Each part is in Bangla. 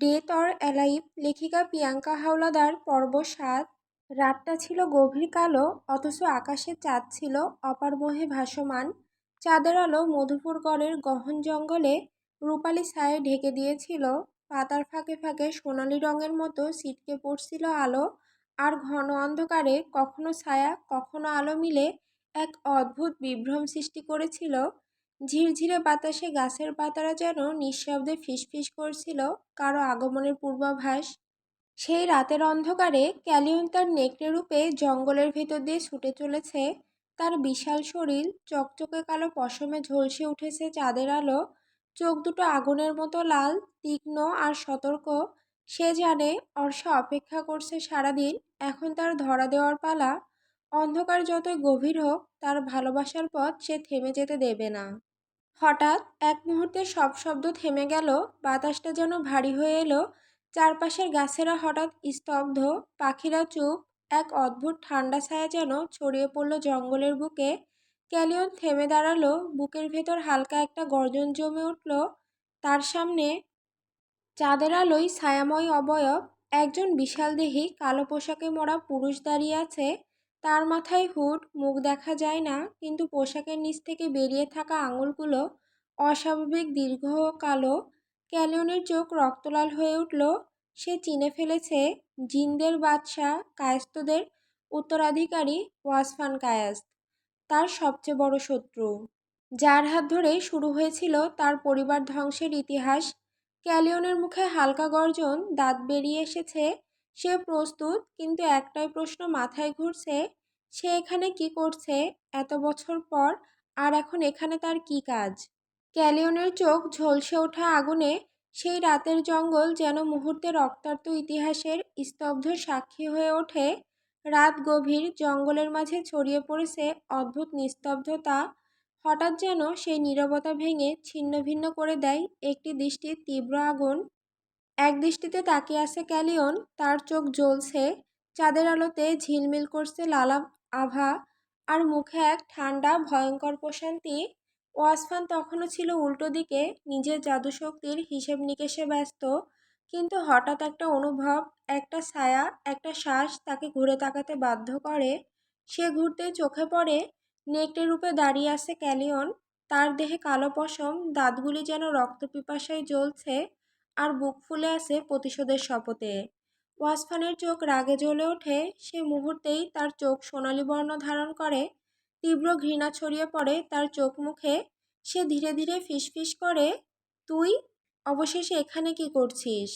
ডেথ অর অ্যালাইভ লেখিকা প্রিয়াঙ্কা হাওলাদার পর্ব ৭। রাতটা ছিল গভীর কালো, অথচ আকাশে চাঁদ ছিল অপার মোহে ভাসমান। চাঁদের আলো মধুপুরগড়ের গহন জঙ্গলে রূপালি ছায়ায় ঢেকে দিয়েছিল। পাতার ফাঁকে ফাঁকে সোনালি রঙের মতো ছিটকে পড়ছিল আলো, আর ঘন অন্ধকারে কখনো ছায়া কখনো আলো মিলে এক অদ্ভুত বিভ্রম সৃষ্টি করেছিল। ঝিরঝিরে বাতাসে গাছের পাতারা যেন নিঃশব্দে ফিসফিস করছিল কারো আগমনের পূর্বাভাস। সেই রাতের অন্ধকারে ক্যালিয়ন তার নেকড়ে রূপে জঙ্গলের ভেতর দিয়ে ছুটে চলেছে। তার বিশাল শরীর চকচকে কালো পশমে ঝলসে উঠেছে চাঁদের আলো, চোখ দুটো আগুনের মতো লাল, তীক্ষ্ণ আর সতর্ক। সে জানে অর্ষা অপেক্ষা করছে সারাদিন, এখন তার ধরা দেওয়ার পালা। অন্ধকার যতই গভীর হোক, তার ভালোবাসার পথ সে থেমে যেতে দেবে না। হঠাৎ এক মুহূর্তে সব শব্দ থেমে গেল, বাতাসটা যেন ভারী হয়ে এলো। চারপাশের গাছেরা হঠাৎ স্তব্ধ, পাখিরা চুপ, এক অদ্ভুত ঠান্ডা ছায়া যেন ছড়িয়ে পড়ল জঙ্গলের বুকে। ক্যালিয়ন থেমে দাঁড়ালো, বুকের ভেতর হালকা একটা গর্জন জমে উঠল। তার সামনে চাঁদের আলোয় ছায়াময় অবয়ব একজন বিশালদেহী কালো পোশাকে মোড়া পুরুষ দাঁড়িয়ে আছে। তার মাথায় হুড, মুখ দেখা যায় না, কিন্তু পোশাকের নিচ থেকে বেরিয়ে থাকা আঙুলগুলো অস্বাভাবিক দীর্ঘ ও কালো। ক্যালিয়নের চোখ রক্তলাল হয়ে উঠল। সে চিনে ফেলেছে জিনদের বাদশাহ কায়েস্তদের উত্তরাধিকারী ওয়াসফান কায়াস্ত, তার সবচেয়ে বড় শত্রু, যার হাত ধরেই শুরু হয়েছিল তার পরিবার ধ্বংসের ইতিহাস। ক্যালিয়নের মুখে হালকা গর্জন, দাঁত বেরিয়ে এসেছে। সে প্রস্তুত, কিন্তু একটাই প্রশ্ন মাথায় ঘুরছে, সে এখানে কি করছে এত বছর পর, আর এখন এখানে তার কি কাজ? ক্যালিয়নের চোখ ঝলসে ওঠা আগুনে। সেই রাতের জঙ্গল যেন মুহূর্তে রক্তাক্ত ইতিহাসের স্তব্ধ সাক্ষী হয়ে ওঠে। রাত গভীর, জঙ্গলের মাঝে ছড়িয়ে পড়েছে অদ্ভুত নিস্তব্ধতা। হঠাৎ যেন সেই নীরবতা ভেঙে ছিন্ন ভিন্ন করে দেয় একটি দৃষ্টির তীব্র আগুন। এক দৃষ্টিতে তাকিয়ে আছে ক্যালিয়ন, তার চোখ জ্বলছে, চাঁদের আলোতে ঝিলমিল করছে লাল আভা, আর মুখে এক ঠান্ডা ভয়ঙ্কর প্রশান্তি। ওয়াসফান তখনও ছিল উল্টো দিকে, নিজের জাদুশক্তির হিসেব নিকেশে ব্যস্ত। কিন্তু হঠাৎ একটা অনুভব, একটা ছায়া, একটা শ্বাস তাকে ঘুরে তাকাতে বাধ্য করে। সে ঘুরতেই চোখে পড়ে নেকড়ে রূপে দাঁড়িয়ে আছে ক্যালিয়ন। তার দেহে কালো পশম, দাঁতগুলি যেন রক্তপিপাসায় জ্বলছে, আর বুক ফুলে আছে প্রতিশোধের শপথে। ওয়াসফানের চোখ রাগে জ্বলে ওঠে। সে মুহূর্তেই তার চোখ সোনালী বর্ণ ধারণ করে, তীব্র ঘৃণা ছড়িয়ে পড়ে তার চোখ মুখে। সে ধীরে ধীরে ফিসফিস করে, তুই অবশেষে এখানে কি করছিস?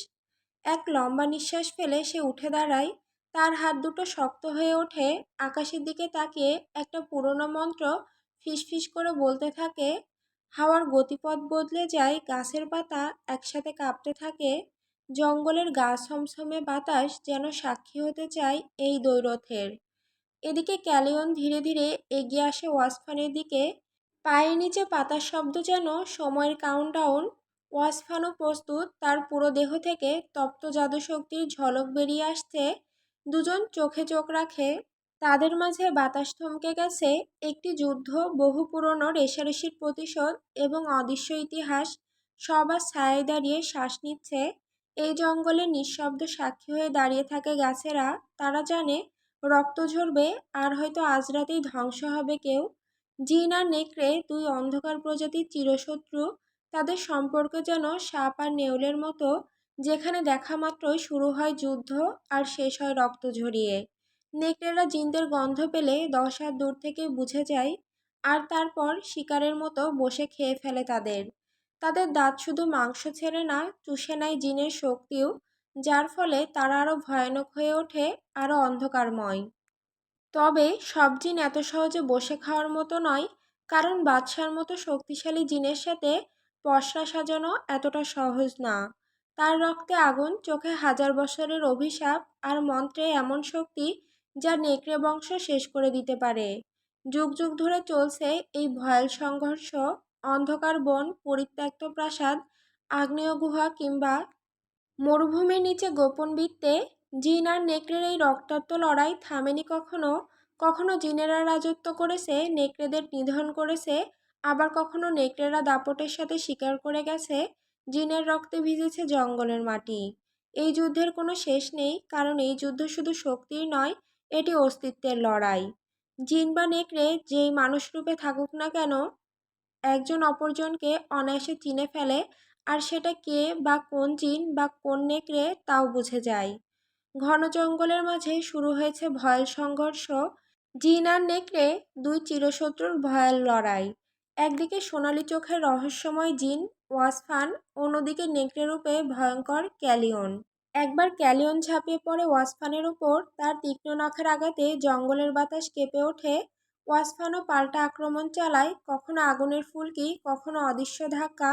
এক লম্বা নিঃশ্বাস ফেলে সে উঠে দাঁড়ায়। তার হাত দুটো শক্ত হয়ে ওঠে, আকাশের দিকে তাকিয়ে একটা পুরনো মন্ত্র ফিসফিস করে বলতে থাকে। হাওয়ার গতিপথ বদলে যায়, গাছের পাতা একসাথে কাঁপতে থাকে। জঙ্গলের গা ছমছমে বাতাস যেন সাক্ষী হতে চায় এই দ্বৈরথের। এদিকে ক্যালিয়ন ধীরে ধীরে এগিয়ে আসে ওয়াসফানের দিকে। পায়ের নিচে পাতার শব্দ যেন সময়ের কাউন্টডাউন। ওয়াসফানও প্রস্তুত, তার পুরো দেহ থেকে তপ্ত জাদুশক্তির ঝলক বেরিয়ে আসছে। দুজন চোখে চোখ রাখে। তাদের মাঝে বাতাস থমকে গেছে, একটি যুদ্ধ, বহু পুরনো রেষারেষির প্রতিশোধ, এবং অদৃশ্য ইতিহাস সব আজ ছায়ায় দাঁড়িয়ে শ্বাস নিচ্ছে। এই জঙ্গলে নিঃশব্দ সাক্ষী হয়ে দাঁড়িয়ে থাকে গাছেরা। তারা জানে রক্ত ঝরবে, আর হয়তো আজ রাতেই ধ্বংস হবে কেউ। জিন আর নেকড়ে, দুই অন্ধকার প্রজাতির চিরশত্রু। তাদের সম্পর্ক যেন সাপ আর নেউলের মতো, যেখানে দেখা মাত্রই শুরু হয় যুদ্ধ আর শেষ হয় রক্ত ঝরিয়ে। নেকড়েরা জিনদের গন্ধ পেলে 10 হাত দূর থেকে বুঝে যায়, আর তারপর শিকারের মতো বসে খেয়ে ফেলে তাদের। তাদের দাঁত শুধু মাংস ছেড়ে না, চুষে নেয় জিনের শক্তিও, যার ফলে তারা আরও ভয়ানক হয়ে ওঠে, আরও অন্ধকারময়। তবে সব জিন এত সহজে বসে খাওয়ার মতো নয়, কারণ বাদশার মতো শক্তিশালী জিনের সাথে পসরা সাজানো এতটা সহজ না। তার রক্তে আগুন, চোখে হাজার বছরের অভিশাপ, আর মন্ত্রে এমন শক্তি যা নেকড়ে বংশ শেষ করে দিতে পারে। যুগ যুগ ধরে চলছে এই ভয়াল সংঘর্ষ। অন্ধকার বন, পরিত্যক্ত প্রাসাদ, আগ্নেয় গুহা কিংবা মরুভূমির নিচে গোপন বৃত্তে জিন আর নেকড়ের এই রক্তাক্ত লড়াই থামেনি কখনো। কখনো জিনেরা রাজত্ব করেছে, নেকড়েদের নিধন করেছে, আবার কখনো নেকড়েরা দাপটের সাথে শিকার করে গেছে। জিনের রক্তে ভিজেছে জঙ্গলের মাটি। এই যুদ্ধের কোনো শেষ নেই, কারণ এই যুদ্ধ শুধু শক্তির নয়, এটি অস্তিত্বের লড়াই। জিন বা নেকড়ে যেই মানুষ রূপে থাকুক না কেন, একজন অপরজনকে অনায়াসে চিনে ফেলে, আর সেটা কে বা কোন জিন বা কোন নেকড়ে তাও বুঝে যায়। ঘন জঙ্গলের মাঝে শুরু হয়েছে ভয়াল সংঘর্ষ। জিন আর নেকড়ে, দুই চিরশত্রুর ভয়াল লড়াই। একদিকে সোনালি চোখের রহস্যময় জিন ওয়াসফান, অন্যদিকে নেকড়ে রূপে ভয়ঙ্কর ক্যালিয়ন। একবার ক্যালিয়ন ঝাঁপিয়ে পড়ে ওয়াসফানের উপর, তার তীক্ষ্ণ নখের আঘাতে জঙ্গলের বাতাস কেঁপে ওঠে। ওয়াসফানও পাল্টা আক্রমণ চালায়, কখনো আগুনের ফুলকি, কখনো অদৃশ্য ধাক্কা।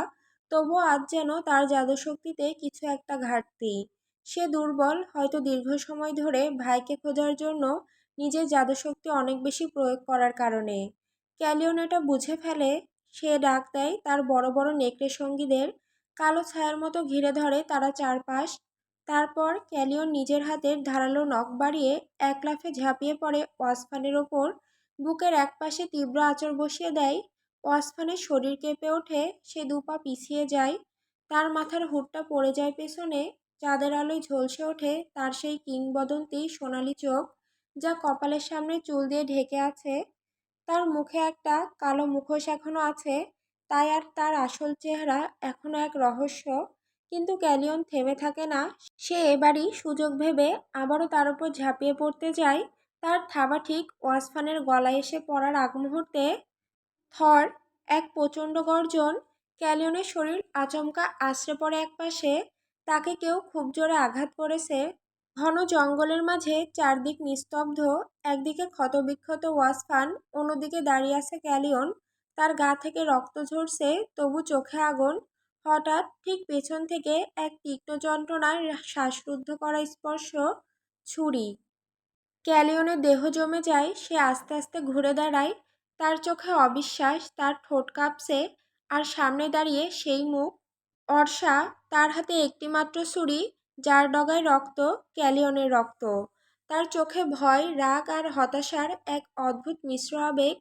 তবুও আজ যেন তার জাদুশক্তিতে কিছু একটা ঘাটতি। সে দুর্বল, হয়তো দীর্ঘ সময় ধরে ভাইকে খোঁজার জন্য নিজের জাদুশক্তি অনেক বেশি প্রয়োগ করার কারণে। ক্যালিয়ন এটা বুঝে ফেলে। সে ডাক দেয় তার বড় বড় নেকড়ে সঙ্গীদের। কালো ছায়ার মতো ঘিরে ধরে তারা চারপাশ। তারপর ক্যালিয়ন নিজের হাতের ধারালো নখ বাড়িয়ে এক লাফে ঝাঁপিয়ে পড়ে ওয়াসফানের ওপর। বুকের একপাশে তীব্র আঁচড় বসিয়ে দেয়। ওয়াসফানের শরীর কেঁপে ওঠে, সে দুপা পিছিয়ে যায়। তার মাথার হুডটা পড়ে যায় পেছনে। চাঁদের আলোয় ঝলসে ওঠে তার সেই কিংবদন্তি সোনালি চোখ, যা কপালের সামনে চুল দিয়ে ঢেকে আছে। তার মুখে একটা কালো মুখোশ এখনো আছে, তাই আর তার আসল চেহারা এখনো এক রহস্য। কিন্তু ক্যালিয়ন থেমে থাকে না। সে এবারই সুযোগ ভেবে আবারও তার উপর ঝাঁপিয়ে পড়তে যায়। তার থাবা ঠিক ওয়াসফানের গলায় এসে পড়ার আগ মুহূর্তে থর এক প্রচণ্ড গর্জন। ক্যালিয়নের শরীর আচমকা আছড়ে পড়ে একপাশে। তাকে কেউ খুব জোরে আঘাত করেছে। ঘন জঙ্গলের মাঝে চারদিক নিস্তব্ধ। একদিকে ক্ষতবিক্ষত ওয়াসফান, অন্যদিকে দাঁড়িয়ে আছে ক্যালিয়ন। তার গা থেকে রক্ত ঝরছে, তবু চোখে আগুন। হঠাৎ ঠিক পেছন থেকে এক তীক্ষ্ণ যন্ত্রণার শ্বাসরুদ্ধ করা স্পর্শ। ছুরি। ক্যালিয়নের দেহ জমে যায়, সে আস্তে আস্তে ঘুরে দাঁড়ায়। তার চোখে অবিশ্বাস, তার ঠোঁট কাঁপছে। আর সামনে দাঁড়িয়ে সেই মুখ, অর্ষা, তার হাতে একটিমাত্র ছুরি, যার ডগায় রক্ত, ক্যালিয়নের রক্ত। তার চোখে ভয়, রাগ আর হতাশার এক অদ্ভুত মিশ্র আবেগ।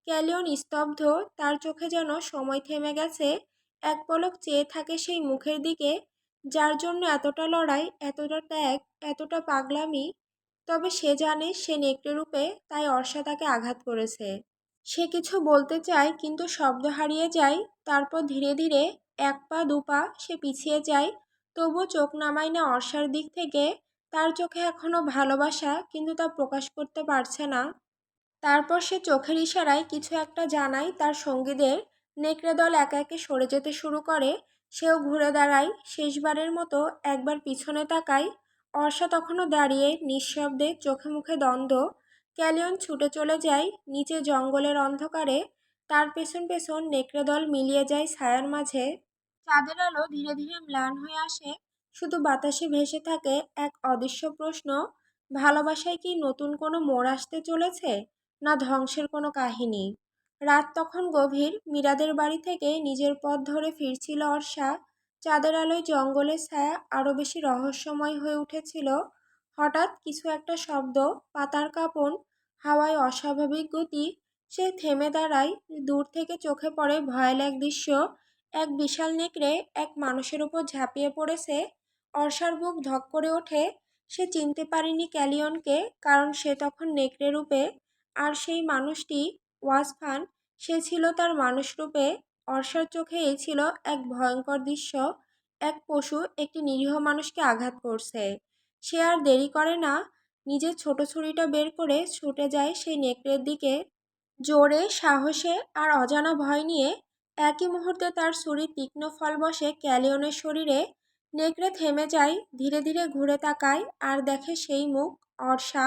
ক্যালিয়ন স্তব্ধ, তার চোখে যেন সময় থেমে গেছে। এক পলক চেয়ে থাকে সেই মুখের দিকে, যার জন্য এতটা লড়াই, এতটা ত্যাগ, এতটা পাগলামি। তবে সে জানে সে নেকড়ে রূপে, তাই অর্ষা তাকে আঘাত করেছে। সে কিছু বলতে চায়, কিন্তু শব্দ হারিয়ে যায়। তারপর ধীরে ধীরে এক পা দুপা সে পিছিয়ে যায়, তবুও চোখ নামায় না অর্ষার দিক থেকে। তার চোখে এখনো ভালোবাসা, কিন্তু তা প্রকাশ করতে পারছে না। তারপর সে চোখের ইশারায় কিছু একটা জানায় তার সঙ্গীদের। নেকড়ে দল একে একে সরে যেতে শুরু করে। সেও ঘুরে দাঁড়ায়, শেষবারের মতো একবার পিছনে তাকায়। অর্ষা তখনও দাঁড়িয়ে নিঃশব্দে, চোখে মুখে দ্বন্দ্ব। ক্যালিয়ন ছুটে চলে যায় নিচে জঙ্গলের অন্ধকারে। তার পেছন পেছন নেকড়ে দল মিলিয়ে যায় ছায়ার মাঝে। চাঁদের আলো ধীরে ধীরে ম্লান হয়ে আসে। শুধু বাতাসে ভেসে থাকে এক অদৃশ্য প্রশ্ন, ভালোবাসায় কি নতুন কোনো মোড় আসতে চলেছে, না ধ্বংসের কোনো কাহিনী? রাত তখন গভীর। মীরাদের বাড়ি থেকে নিজের পথ ধরে ফিরছিল অর্ষা। চাঁদের আলোয় জঙ্গলের ছায়া আরও বেশি রহস্যময় হয়ে উঠেছিল। হঠাৎ কিছু একটা শব্দ, পাতার কাঁপন, হাওয়ায় অস্বাভাবিক গতি। সে থেমে দাঁড়ায়। দূর থেকে চোখে পড়ে ভয়াল এক দৃশ্য। এক বিশাল নেকড়ে এক মানুষের উপর ঝাঁপিয়ে পড়েছে। অর্ষার বুক ধক করে ওঠে। সে চিনতে পারেনি ক্যালিয়নকে, কারণ সে তখন নেকড়ে রূপে। আর সেই মানুষটি ওয়াসফান, সে ছিল তার মানুষ রূপে। অর্ষার চোখে এই ছিল এক ভয়ঙ্কর দৃশ্য। এক পশু একটি নিরীহ মানুষকে আঘাত করছে। সে আর দেরি করে না, নিজের ছোট ছুরিটা বের করে ছুটে যায় সেই নেকড়ের দিকে। জোরে, সাহসে আর অজানা ভয় নিয়ে। একই মুহূর্তে তার ছুরির তীক্ষ্ণ ফল বসে ক্যালিয়নের শরীরে। নেকড়ে থেমে যায়, ধীরে ধীরে ঘুরে তাকায়, আর দেখে সেই মুখ, অর্ষা।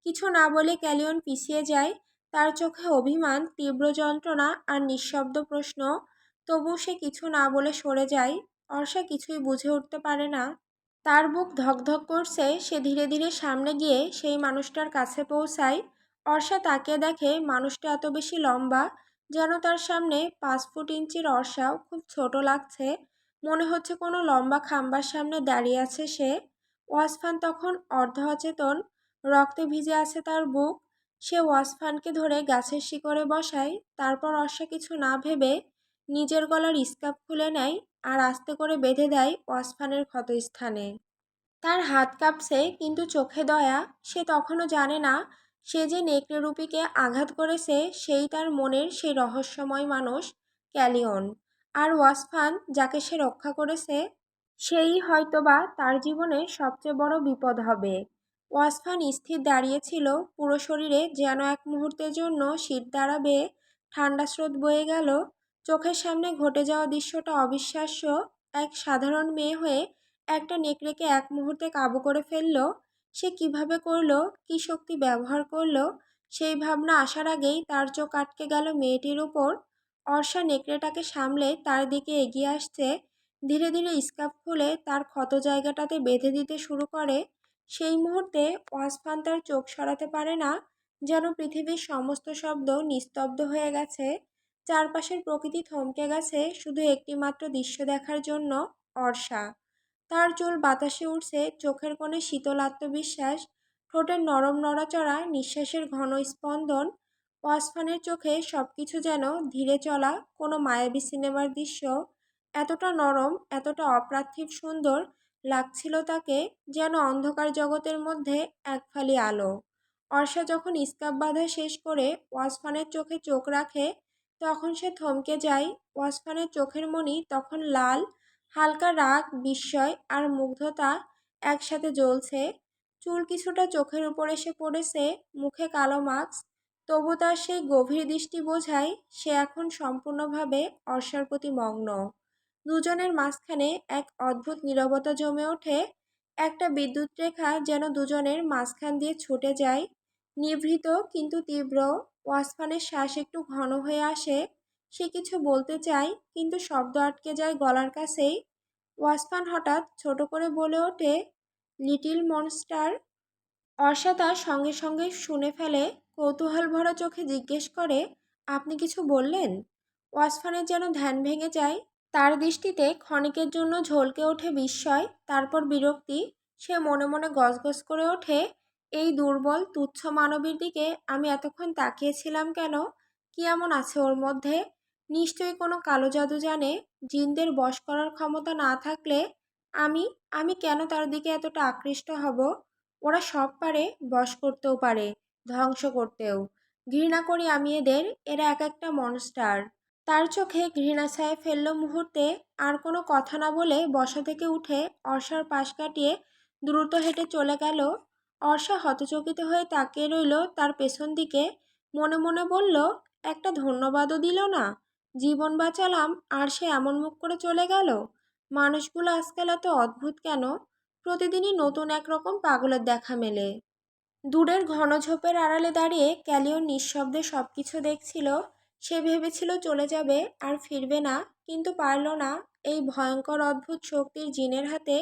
কিছু না বলে ক্যালিয়ন পিছিয়ে যায়। তার চোখে অভিমান, তীব্র যন্ত্রণা আর নিঃশব্দ প্রশ্ন। তবু সে কিছু না বলে সরে যায়। অর্ষা কিছুই বুঝে উঠতে পারে না। তার বুক ধকধক করছে। সে ধীরে ধীরে সামনে গিয়ে সেই মানুষটার কাছে পৌঁছায়। অর্ষা তাকিয়ে দেখে মানুষটা এত বেশি লম্বা, যেন তার সামনে 5 ফুট ইঞ্চির। অর্ষাও খুব ছোট লাগছে। মনে হচ্ছে কোনো লম্বা খাম্বার সামনে দাঁড়িয়ে আছে সে। ওয়াসফান তখন অর্ধ অচেতন, রক্তে ভিজে আছে তার বুক। সে ওয়াসফানকে ধরে গাছের শিকড়ে বসায়। তারপর অর্ষা কিছু না ভেবে নিজের গলার স্কার্ফ খুলে নেয় আর আস্তে করে বেঁধে দেয় ওয়াসফানের ক্ষতস্থানে। তার হাত কাঁপছে কিন্তু চোখে দয়া। সে তখনও জানে না সে যে নেকড়ে রূপীকে আঘাত করেছে সেই তার মনের সেই রহস্যময় মানুষ ক্যালিয়ন। আর ওয়াসফান যাকে সে রক্ষা করেছে সেই হয়তোবা তার জীবনে সবচেয়ে বড় বিপদ হবে। ওয়াসফান স্থির দাঁড়িয়েছিল, পুরো শরীরে যেন এক মুহূর্তের জন্য শীত দ্বারা বেয়ে ঠান্ডা স্রোত বয়ে গেল। চোখের সামনে ঘটে যাওয়া দৃশ্যটা অবিশ্বাস্য। এক সাধারণ মেয়ে হয়ে একটা নেকড়েকে এক মুহূর্তে কাবু করে ফেললো। সে কিভাবে করলো, কি শক্তি ব্যবহার করলো, সেই ভাবনা আসার আগেই তার চোখ আটকে গেল মেয়েটির উপর। অর্ষা নেকড়েটাকে সামলে তার দিকে এগিয়ে আসছে, ধীরে ধীরে স্কার্ফ খুলে তার ক্ষত জায়গাটাতে বেঁধে দিতে শুরু করে। সেই মুহূর্তে ওয়াসফান তার চোখ সরাতে পারে না, যেন পৃথিবীর সমস্ত শব্দ নিস্তব্ধ হয়ে গেছে। চারপাশের প্রকৃতি থমকে গেছে শুধু একটিমাত্র দৃশ্য দেখার জন্য, অর্ষা। তার চুল বাতাসে উঠছে, চোখের কোণে শীতল আত্মবিশ্বাস, ঠোঁটের নরম নড়াচড়া, নিঃশ্বাসের ঘন স্পন্দন। ওয়াসফানের চোখে সবকিছু যেন ধীরে চলা কোনো মায়াবী সিনেমার দৃশ্য। এতটা নরম, এতটা অপার্থিব সুন্দর লাগছিল তাকে, যেন অন্ধকার জগতের মধ্যে এক ফালি আলো। অর্ষা যখন স্কার্ফ বাঁধা শেষ করে ওয়াসফানের চোখে চোখ রাখে, তখন সে থমকে যায়। ওয়াসফানের চোখের মণি তখন লাল, হালকা রাগ, বিস্ময় আর মুগ্ধতা একসাথে জ্বলছে। চুল কিছুটা চোখের উপর এসে পড়েছে, মুখে কালো মাস্ক, তবু তার সেই গভীর দৃষ্টি বোঝায় সে এখন সম্পূর্ণভাবে অর্ষার প্রতি মগ্ন। দুজনের মাঝখানে এক অদ্ভুত নীরবতা জমে ওঠে, একটা বিদ্যুৎ রেখা যেন দুজনের মাঝখান দিয়ে ছুটে যায়, নিভৃত কিন্তু তীব্র। ওয়াসফানের শ্বাস একটু ঘন হয়ে আসে, সে কিছু বলতে চায় কিন্তু শব্দ আটকে যায় গলার কাছেই। ওয়াসফান হঠাৎ ছোট করে বলে ওঠে, লিটিল মনস্টার। অর্ষা তার সঙ্গে সঙ্গে শুনে ফেলে, কৌতূহল ভরা চোখে জিজ্ঞেস করে, আপনি কিছু বললেন? ওয়াসফানের যেন ধ্যান ভেঙে যায়, তার দৃষ্টিতে ক্ষণিকের জন্য ঝলকে ওঠে বিস্ময়, তারপর বিরক্তি। সে মনে মনে গজগজ করে ওঠে, এই দুর্বল তুচ্ছ মানবীর দিকে আমি এতক্ষণ তাকিয়েছিলাম কেন? কি এমন আছে ওর মধ্যে? নিশ্চয়ই কোনো কালো জাদু জানে। জিনদের বশ করার ক্ষমতা না থাকলে আমি আমি কেন তার দিকে এতটা আকৃষ্ট হব? ওরা সব পারে, বশ করতেও পারে, ধ্বংস করতেও। ঘৃণা করি আমি এদের, এরা এক একটা মনস্টার। তার চোখে ঘৃণা ছায়া ফেলল মুহূর্তে। আর কোনো কথা না বলে বসা থেকে উঠে অর্ষার পাশ কাটিয়ে দ্রুত হেঁটে চলে গেল। অর্ষা হতচকিত হয়ে তাকিয়ে রইল তার পেছন দিকে, মনে মনে বলল, একটা ধন্যবাদও দিল না। জীবন বাঁচালাম আর সে এমন মুখ করে চলে গেল। মানুষগুলো আজকাল এত অদ্ভুত কেন? প্রতিদিনই নতুন একরকম পাগলের দেখা মেলে। দূরের ঘন ঝোপের আড়ালে দাঁড়িয়ে ক্যালিও নিঃশব্দে সবকিছু দেখছিল। সে ভেবেছিল চলে যাবে আর ফিরবে না, কিন্তু পারল না। এই ভয়ঙ্কর অদ্ভুত শক্তির জিনের হাতে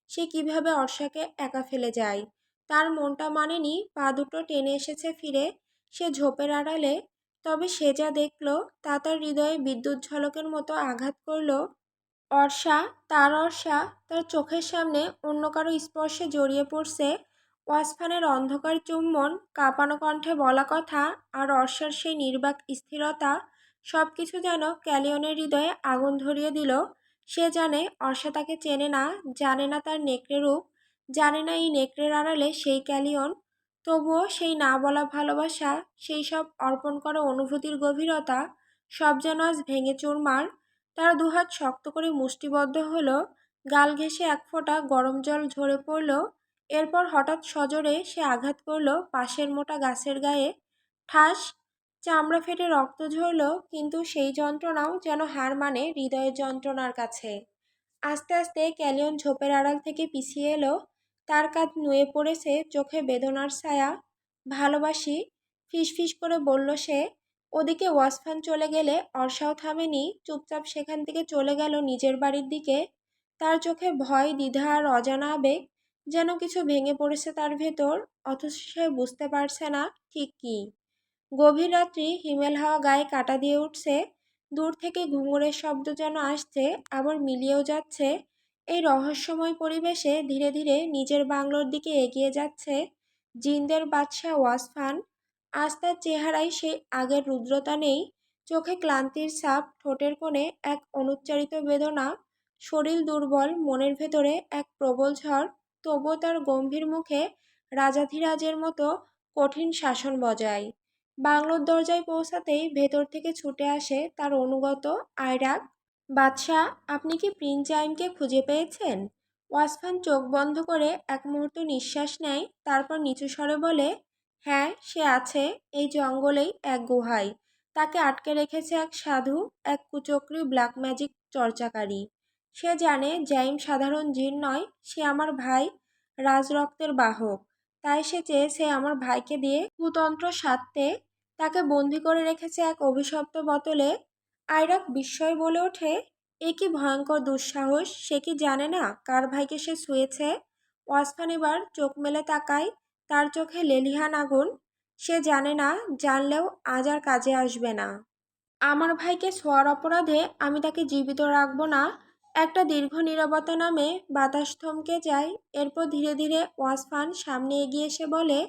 সে কিভাবে অর্ষাকে একা ফেলে যায়। তার মনটা মানেনি, পা দুটো টেনে এসেছে ফিরে সে ঝোপের আড়ালে। তবে সে যা দেখল তা তার হৃদয়ে বিদ্যুৎ ঝলকের মতো আঘাত করল। অর্ষা, তার অর্ষা, তার চোখের সামনে অন্য কারো স্পর্শে জড়িয়ে পড়ছে। ওয়াসফানের অন্ধকার চুম্বন, কাঁপানো কণ্ঠে বলা কথা, আর অর্ষার সেই নির্বাক স্থিরতা, সব কিছু যেন ক্যালিয়নের হৃদয়ে আগুন ধরিয়ে দিল। সে জানে অর্ষা তাকে চেনে না, জানে না তার নেকড়ে রূপ, জানে না এই নেকড়ের আড়ালে সেই ক্যালিয়ন। তবুও সেই না বলা ভালোবাসা, সেই সব অর্পণ করা অনুভূতির গভীরতা, সব যেন আজ ভেঙে চুরমার। তার দুহাত শক্ত করে মুষ্টিবদ্ধ হলো, গাল ঘেঁষে এক ফোঁটা গরম জল ঝরে পড়ল। এরপর হঠাৎ সজোরে সে আঘাত করল পাশের মোটা গাছের গায়ে। ঠাস, চামড়া ফেটে রক্ত ঝরল, কিন্তু সেই যন্ত্রণাও যেন হার মানে হৃদয়ের যন্ত্রণার কাছে। আস্তে আস্তে ক্যালিয়ন ঝোপের আড়াল থেকে পিছিয়ে এলো, তার কাঁধ নুয়ে পড়েছে, চোখে বেদনার ছায়া। ভালোবাসি, ফিসফিস করে বলল সে। ওদিকে ওয়াসফান চলে গেলে অর্ষাও থামেনি, চুপচাপ সেখান থেকে চলে গেল নিজের বাড়ির দিকে। তার চোখে ভয়, দ্বিধা আর অজানা আবেগ, যেন কিছু ভেঙে পড়েছে তার ভেতর, অথচ সে বুঝতে পারছে না ঠিক কী। গভীর রাত্রি, হিমেল হাওয়া গায়ে কাঁটা দিয়ে উঠছে, দূর থেকে ঘুঙুরের শব্দ যেন আসছে আবার মিলিয়েও যাচ্ছে। এই রহস্যময় পরিবেশে ধীরে ধীরে নিজের বাংলোর দিকে এগিয়ে যাচ্ছে জিনদের বাদশাহ ওয়াসফান। আজ তার চেহারায় সেই আগের রুদ্রতা নেই, চোখে ক্লান্তির ছাপ, ঠোঁটের কোণে এক অনুচ্চারিত বেদনা, শরীর দুর্বল, মনের ভেতরে এক প্রবল ঝড়। তবুও তার গম্ভীর মুখে রাজাধিরাজের মতো কঠিন শাসন বজায়। বাংলোর দরজায় পৌঁছাতেই ভেতর থেকে ছুটে আসে তার অনুগত আয়রাক। বাদশাহ, আপনি কি প্রিন্স জাইমকে খুঁজে পেয়েছেন? ওয়াসফান চোখ বন্ধ করে এক মুহূর্ত নিঃশ্বাস নেয়, তারপর নিচু স্বরে বলে, হ্যাঁ, সে আছে এই জঙ্গলেই এক গুহায়। তাকে আটকে রেখেছে এক সাধু, এক কুচক্রী ব্ল্যাক ম্যাজিক চর্চাকারী। সে জানে জাইম সাধারণ জিন নয়, সে আমার ভাই, রাজরক্তের বাহক। তাই সে চেয়েছে আমার ভাইকে দিয়ে কুতন্ত্র সাধতে। তাকে বন্দি করে রেখেছে এক অভিশপ্ত বোতলে। আইরাক বিস্ময়ে বলে ওঠে, এ কি ভয়ঙ্কর দুঃসাহস! সে কি জানে না কার ভাইকে সে ছুঁয়েছে? ওয়াসফান এবার চোখ মেলে তাকায়, তার চোখে লেলিহান আগুন। সে জানে না, জানলেও আজ আর কাজে আসবে না। আমার ভাইকে ছোঁয়ার অপরাধে আমি তাকে জীবিত রাখব না। একটা দীর্ঘ নীরবতা নামে, বাতাস থমকে যায়। এরপর ধীরে ধীরে ওয়াসফান সামনে এগিয়ে এসে বলে,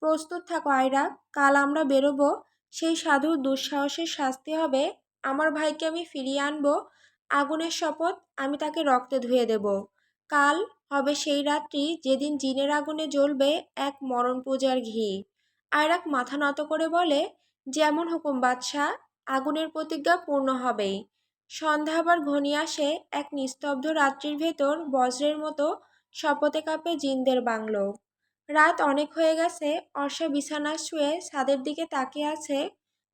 প্রস্তুত থাকো আয়রা, কাল আমরা বেরোবো। সেই সাধুর দুঃসাহসের শাস্তি হবে। আমার ভাইকে আমি ফিরিয়ে আনবো। আগুনের শপথ, আমি তাকে রক্তে ধুয়ে দেব। কাল হবে সেই রাত্রি যেদিন জিনের আগুনে জ্বলবে এক মরণ পূজার ঘি। আয়রাক মাথা নত করে বলে, যেমন হুকুম বাদশাহ। আগুনের প্রতিজ্ঞা পূর্ণ হবেই। সন্ধ্যা আবার ঘনিয়ে আসে, এক নিস্তব্ধ রাত্রির ভেতর বজ্রের মতো শপথে কাঁপে জিনদের বাংলো। রাত অনেক হয়ে গেছে। অর্ষা বিছানায় শুয়ে ছাদের দিকে তাকিয়ে আছে।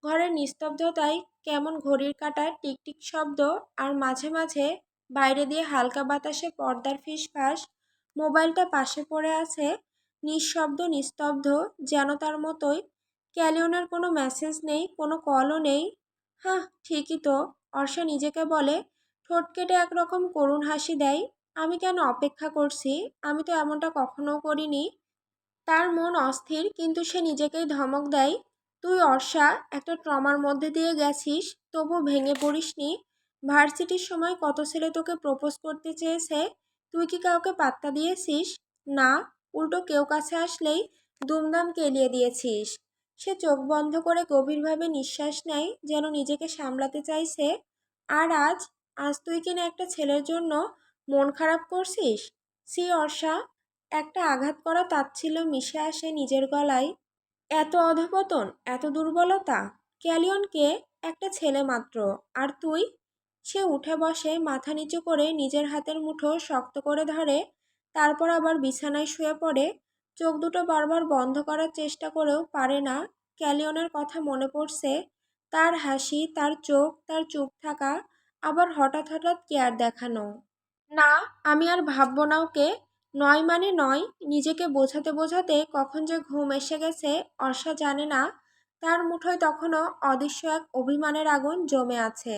ঘরের নিস্তব্ধতায় কেমন ঘড়ির কাঁটার টিকটিক শব্দ, আর মাঝে মাঝে বাইরে দিয়ে হালকা বাতাসে পর্দার ফিসফাস। মোবাইলটা পাশে পড়ে আছে, নিঃশব্দ নিস্তব্ধ, যেন তার মতোই। ক্যালিওনের কোনো মেসেজ নেই, কোনো কলও নেই। হাহ, ঠিকই তো, অর্ষা নিজেকে বলে। ঠোঁট কেটে একরকম করুণ হাসি দেয়। আমি কেন অপেক্ষা করছি? আমি তো এমনটা কখনোও করিনি। তার মন অস্থির, কিন্তু সে নিজেকেই ধমক দেয়। তুই অর্ষা, একটা ট্রমার মধ্যে দিয়ে গেছিস, তবু ভেঙে পড়িসনি। ভার্সিটির সময় কত ছেলে তোকে প্রপোজ করতে চেয়েছে, তুই কি কাউকে পাত্তা দিয়েছিস? না, উল্টো কেউ কাছে আসলেই দুমদাম কেলিয়ে দিয়েছিস। সে চোখ বন্ধ করে গভীরভাবে নিঃশ্বাস নেয়, যেন নিজেকে সামলাতে চাইছে। আর আজ, আজ তুই কিনা একটা ছেলের জন্য মন খারাপ করছিস? সি অর্ষা, একটা আঘাত করা তাচ্ছিল্য মিশে আসে নিজের গলায়। এত অধঃপতন, এত দুর্বলতা! ক্যালিয়নকে একটা ছেলে মাত্র, আর তুই? সে উঠে বসে, মাথা নিচু করে নিজের হাতের মুঠো শক্ত করে ধরে, তারপর আবার বিছানায় শুয়ে পড়ে। চোখ দুটো বারবার বন্ধ করার চেষ্টা করেও পারে না। ক্যালিয়নের কথা মনে পড়ছে, তার হাসি, তার চোখ, তার চুপ থাকা, আবার হঠাৎ হঠাৎ কেয়ার দেখানো। না, আমি আর ভাববো না ওকে। নয় মানে নয়। নিজেকে বোঝাতে বোঝাতে কখন যে ঘুম এসে গেছে অর্ষা জানে না। তার মুঠোয় তখনও অদৃশ্য এক অভিমানের আগুন জমে আছে।